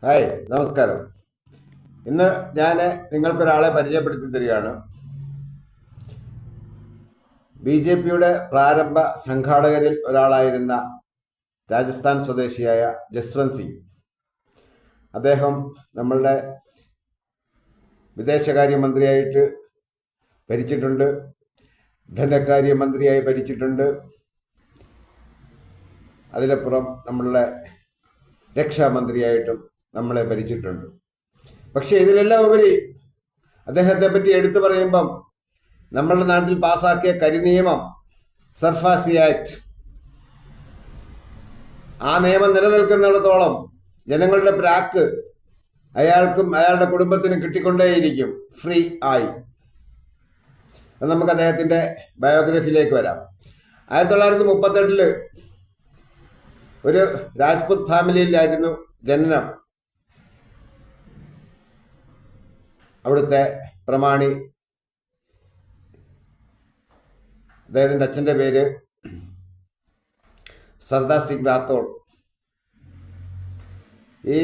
Hi, നമസ്കാരം. ഇന്ന് ഞാൻ നിങ്ങൾക്കൊരാളെ പരിചയപ്പെടുത്തി തരികയാണ്. BJPയുടെ പ്രാരംഭ സംഘാടകരിൽ ഒരാളായിരുന്ന രാജസ്ഥാൻ സ്വദേശിയായ ജസ്വന്ത് സിംഗ്. അദ്ദേഹം നമ്മളുടെ വിദേശകാര്യമന്ത്രിയായിട്ട് ഭരിച്ചിട്ടുണ്ട്, ധനകാര്യമന്ത്രിയായി ഭരിച്ചിട്ടുണ്ട്. അതിലപ്പുറം നമ്മളുടെ രക്ഷാമന്ത്രിയായിട്ടും നമ്മളെ ഭരിച്ചിട്ടുണ്ട്. പക്ഷെ ഇതിലെല്ലാം ഉപരി അദ്ദേഹത്തെ പറ്റി എടുത്തു പറയുമ്പം നമ്മളുടെ നാട്ടിൽ പാസാക്കിയ കരിനിയമം, സർഫാസി ആക്ട്, ആ നിയമം നിലനിൽക്കുന്നിടത്തോളം ജനങ്ങളുടെ പ്രാക്ക് അയാൾക്കും അയാളുടെ കുടുംബത്തിനും കിട്ടിക്കൊണ്ടേയിരിക്കും ഫ്രീ ആയി. നമുക്ക് അദ്ദേഹത്തിന്റെ ബയോഗ്രഫിയിലേക്ക് വരാം. 1938 ഒരു രാജ്പുത് ഫാമിലിയിലായിരുന്നു ജനനം. അവിടുത്തെ പ്രമാണി, അദ്ദേഹത്തിൻ്റെ അച്ഛൻ്റെ പേര് സർദാർ സിംഗ് റാത്തോഡ്. ഈ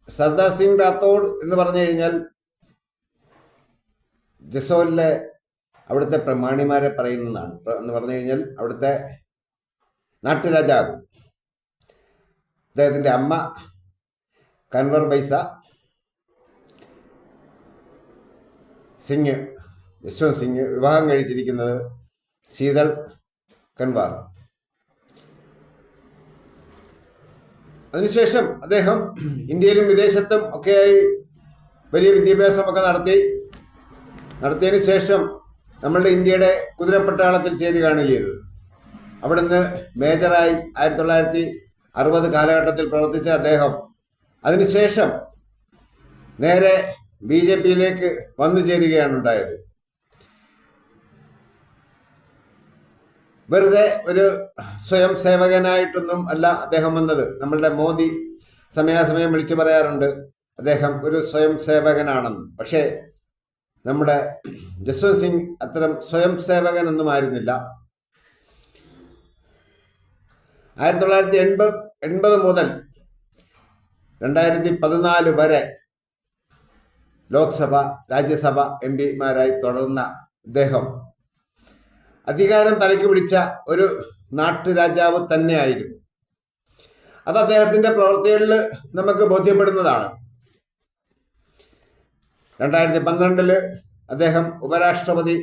സർദാർ സിംഗ് റാത്തോഡ് എന്ന് പറഞ്ഞു കഴിഞ്ഞാൽ ജസോലിലെ അവിടുത്തെ പ്രമാണിമാരെ പറയുന്നതാണ്. എന്ന് പറഞ്ഞു കഴിഞ്ഞാൽ അവിടുത്തെ നാട്ടുരാജാവ്. അദ്ദേഹത്തിൻ്റെ അമ്മ കൻവർ ബൈസ സിംഗ്, യശ്വന്ത് സിംഗ് വിവാഹം കഴിച്ചിരിക്കുന്നത് ശീതൾ കൻവാർ. അതിനുശേഷം അദ്ദേഹം ഇന്ത്യയിലും വിദേശത്തും ഒക്കെയായി വലിയ വിദ്യാഭ്യാസമൊക്കെ നടത്തിയതിന് ശേഷം നമ്മളുടെ ഇന്ത്യയുടെ കുതിരപ്പട്ടാളത്തിൽ ചേരുകയാണ് ചെയ്തത്. അവിടുന്ന് മേജറായി 1960 കാലഘട്ടത്തിൽ പ്രവർത്തിച്ച അദ്ദേഹം അതിനുശേഷം നേരെ BJPയിലേക്ക് വന്നു ചേരുകയാണ് ഉണ്ടായത്. വെറുതെ ഒരു സ്വയം സേവകനായിട്ടൊന്നും അല്ല അദ്ദേഹം വന്നത്. നമ്മളുടെ മോദി സമയാസമയം വിളിച്ചു പറയാറുണ്ട് അദ്ദേഹം ഒരു സ്വയം സേവകനാണെന്ന്. പക്ഷേ നമ്മുടെ ജസ്വന്ത് സിംഗ് അത്തരം സ്വയം സേവകനൊന്നും ആയിരുന്നില്ല. 1980 മുതൽ 2014 വരെ ലോക്സഭ, രാജ്യസഭ MP-മാരായി തുടർന്ന അദ്ദേഹം അധികാരം തലയ്ക്ക് പിടിച്ച ഒരു നാട്ടുരാജാവ് തന്നെയായിരുന്നു. അത് അദ്ദേഹത്തിന്റെ പ്രവൃത്തികളിൽ നമുക്ക് ബോധ്യപ്പെടുന്നതാണ്. 2012 അദ്ദേഹം ഉപരാഷ്ട്രപതി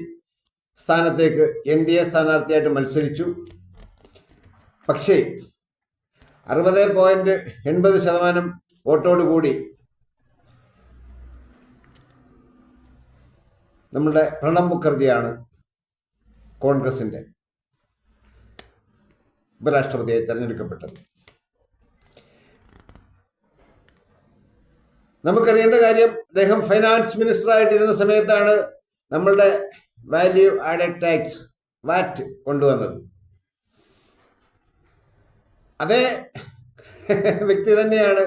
സ്ഥാനത്തേക്ക് NDA സ്ഥാനാർത്ഥിയായിട്ട് മത്സരിച്ചു. പക്ഷേ 60.80% വോട്ടോടുകൂടി നമ്മുടെ പ്രണബ് മുഖർജിയാണ് കോൺഗ്രസിന്റെ ഉപരാഷ്ട്രപതിയായി തെരഞ്ഞെടുക്കപ്പെട്ടത്. നമുക്കറിയേണ്ട കാര്യം, അദ്ദേഹം ഫൈനാൻസ് മിനിസ്റ്റർ ആയിട്ടിരുന്ന സമയത്താണ് നമ്മളുടെ വാല്യൂ ആഡഡ് ടാക്സ്, VAT കൊണ്ടുവന്നത്. അതേ വ്യക്തി തന്നെയാണ്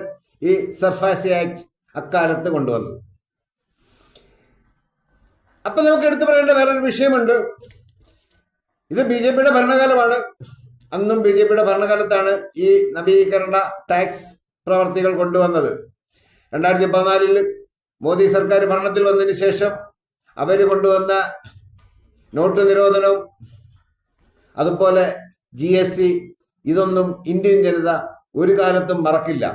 ഈ സർഫാസി ആക്ട് അക്കാലത്ത് കൊണ്ടുവന്നത്. അപ്പൊ നമുക്ക് എടുത്തു പറയേണ്ട വേറൊരു വിഷയമുണ്ട്. ഇത് BJPയുടെ ഭരണകാലമാണ്. അന്നും BJPയുടെ ഭരണകാലത്താണ് ഈ നവീകരണ ടാക്സ് പ്രവർത്തികൾ കൊണ്ടുവന്നത്. 2014 മോദി സർക്കാർ ഭരണത്തിൽ വന്നതിന് ശേഷം അവർ കൊണ്ടുവന്ന നോട്ട് നിരോധനവും അതുപോലെ GST, ഇതൊന്നും ഇന്ത്യൻ ജനത ഒരു കാലത്തും മറക്കില്ല.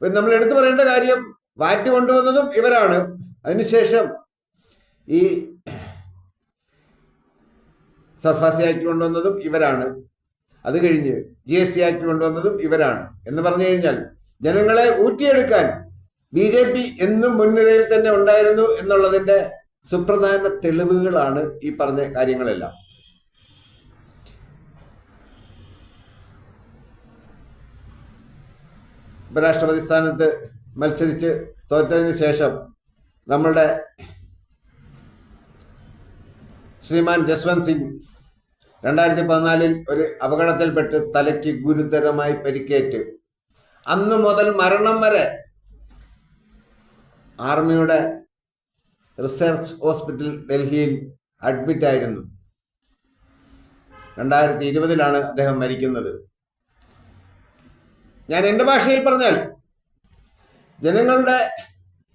നമ്മൾ എടുത്തു പറയേണ്ട കാര്യം, VAT കൊണ്ടുവന്നതും ഇവരാണ്. അതിനുശേഷം ഈ സർഫാസി ആക്ട് കൊണ്ടുവന്നതും ഇവരാണ്. അത് കഴിഞ്ഞ് GST ആക്ട് കൊണ്ടുവന്നതും ഇവരാണ്. എന്ന് പറഞ്ഞു കഴിഞ്ഞാൽ ജനങ്ങളെ ഊറ്റിയെടുക്കാൻ BJP എന്നും മുൻനിരയിൽ തന്നെ ഉണ്ടായിരുന്നു എന്നുള്ളതിന്റെ സുപ്രധാന തെളിവുകളാണ് ഈ പറഞ്ഞ കാര്യങ്ങളെല്ലാം. ഉപരാഷ്ട്രപതി സ്ഥാനത്ത് മത്സരിച്ച് തോറ്റതിന് ശേഷം നമ്മളുടെ ശ്രീമാൻ ജസ്വന്ത് സിംഗ് 2014 ഒരു അപകടത്തിൽപ്പെട്ട് തലയ്ക്ക് ഗുരുതരമായി പരിക്കേറ്റ് അന്ന് മുതൽ മരണം വരെ ആർമിയുടെ റിസർച്ച് ഹോസ്പിറ്റൽ ഡൽഹിയിൽ അഡ്മിറ്റ് ആയിരുന്നു. 2020 അദ്ദേഹം മരിക്കുന്നത്. ഞാൻ എൻ്റെ ഭാഷയിൽ പറഞ്ഞാൽ ജനങ്ങളുടെ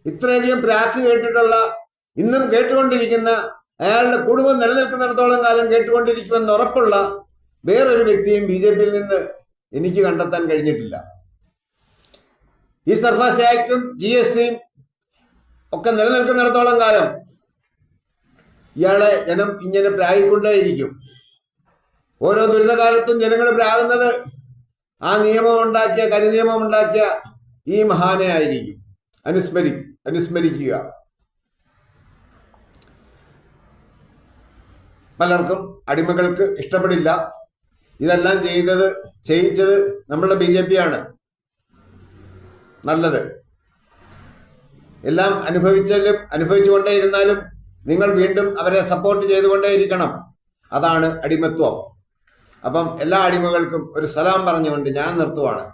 ഇത്രയധികം പ്രാക്ക് കേട്ടിട്ടുള്ള, ഇന്നും കേട്ടുകൊണ്ടിരിക്കുന്ന, അയാളുടെ കുടുംബം നിലനിൽക്കുന്നിടത്തോളം കാലം കേട്ടുകൊണ്ടിരിക്കുമെന്ന് ഉറപ്പുള്ള വേറൊരു വ്യക്തിയും BJP-യിൽ നിന്ന് എനിക്ക് കണ്ടെത്താൻ കഴിഞ്ഞിട്ടില്ല. ഈ സർഫാസി ആക്ടും GSTയും ഒക്കെ നിലനിൽക്കുന്നിടത്തോളം കാലം ഇയാളെ ജനം ഇങ്ങനെ പ്രായിക്കൊണ്ടേയിരിക്കും. ഓരോ ദുരിതകാലത്തും ജനങ്ങൾ പ്രാകുന്നത് ആ നിയമമുണ്ടാക്കിയ, കരിനിയമമുണ്ടാക്കിയ ഈ മഹാനെ ആയിരിക്കും അനുസ്മരിക്കുക. പലർക്കും, അടിമകൾക്ക് ഇഷ്ടപ്പെടില്ല. ഇതെല്ലാം ചെയ്യിച്ചത് നമ്മളുടെ BJP ആണ്. നല്ലത്. എല്ലാം അനുഭവിച്ചുകൊണ്ടേയിരുന്നാലും നിങ്ങൾ വീണ്ടും അവരെ സപ്പോർട്ട് ചെയ്തുകൊണ്ടേയിരിക്കണം. അതാണ് അടിമത്വം. അപ്പം എല്ലാ അടിമകൾക്കും ഒരു സലാം പറഞ്ഞുകൊണ്ട് ഞാൻ നിർത്തുവാണ്.